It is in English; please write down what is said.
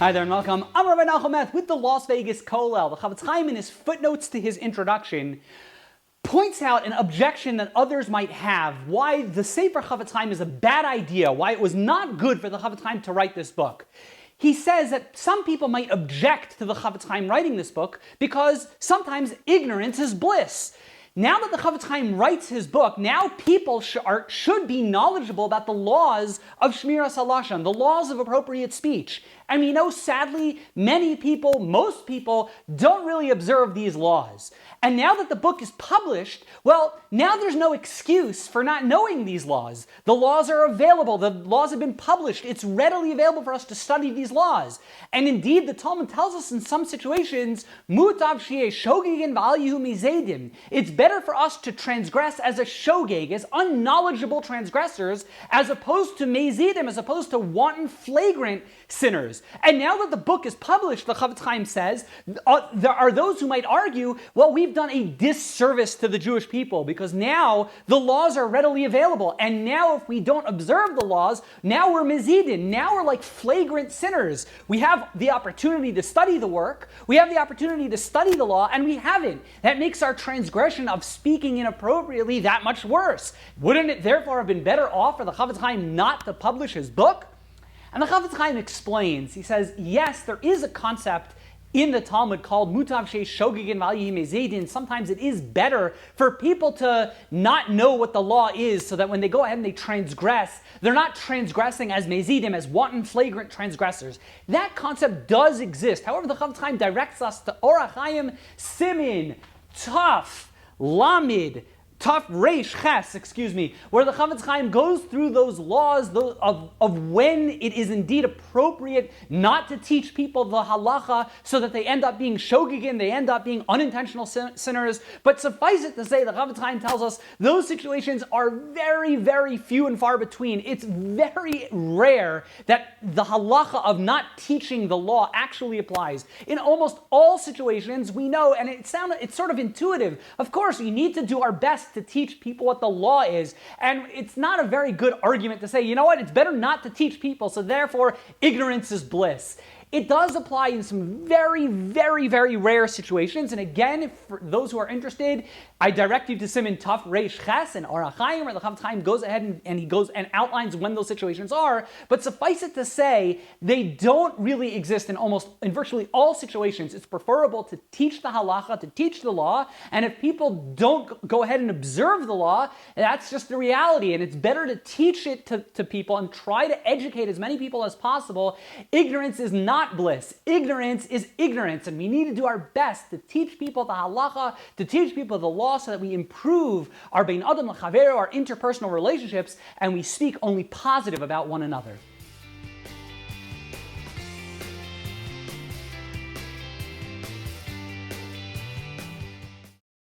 Hi there and welcome. I'm Rabbi Nachum with the Las Vegas Kollel. The Chafetz Chaim, in his footnotes to his introduction, points out an objection that others might have, why the Sefer Chafetz Chaim is a bad idea, why it was not good for the Chafetz Chaim to write this book. He says that some people might object to the Chafetz Chaim writing this book because sometimes ignorance is bliss. Now that the Chafetz Chaim writes his book, now people should be knowledgeable about the laws of Shmiras HaLashon, the laws of appropriate speech. And we know, sadly, many people, most people, don't really observe these laws. And now that the book is published, well, now there's no excuse for not knowing these laws. The laws are available. The laws have been published. It's readily available for us to study these laws. And indeed, the Talmud tells us in some situations, Mutav sheyeh shogegin v'al yehu mizedim. It's better for us to transgress as a shogeg, as unknowledgeable transgressors, as opposed to mezidim, as opposed to wanton, flagrant sinners. And now that the book is published, the Chafetz Chaim says, there are those who might argue, well, we've done a disservice to the Jewish people because now the laws are readily available. And now if we don't observe the laws, now we're mezidin, now we're like flagrant sinners. We have the opportunity to study the work, we have the opportunity to study the law, and we haven't. That makes our transgression of speaking inappropriately that much worse. Wouldn't it therefore have been better off for the Chafetz Chaim not to publish his book? And the Chafetz Chaim explains, he says, yes, there is a concept in the Talmud called Mutav sheyeh shogegin v'al yehu mizedim. Sometimes it is better for people to not know what the law is so that when they go ahead and they transgress, they're not transgressing as mezidim, as wanton, flagrant transgressors. That concept does exist. However, the Chafetz Chaim directs us to Orach Chaim Simin, Taf, Lamid, Taf Reish Ches, where the Chafetz Chaim goes through those laws of when it is indeed appropriate not to teach people the halacha so that they end up being shogegin, they end up being unintentional sinners. But suffice it to say, the Chafetz Chaim tells us those situations are very, very few and far between. It's very rare that the halacha of not teaching the law actually applies. In almost all situations, we know, and it's sort of intuitive. Of course, we need to do our best to teach people what the law is. And it's not a very good argument to say, you know what, it's better not to teach people, so therefore ignorance is bliss. It does apply in some very, very, very rare situations. And again, for those who are interested, I direct you to Siman Taf Reish Ches and Orach Chaim, where the Chafetz Chaim goes ahead and he goes and outlines when those situations are. But suffice it to say, they don't really exist in virtually all situations. It's preferable to teach the halacha, to teach the law. And if people don't go ahead and observe the law, that's just the reality. And it's better to teach it to people and try to educate as many people as possible. Ignorance is not bliss. Ignorance is ignorance, and we need to do our best to teach people the halacha, to teach people the law, so that we improve our bein adam l'chavero, our interpersonal relationships, and we speak only positive about one another.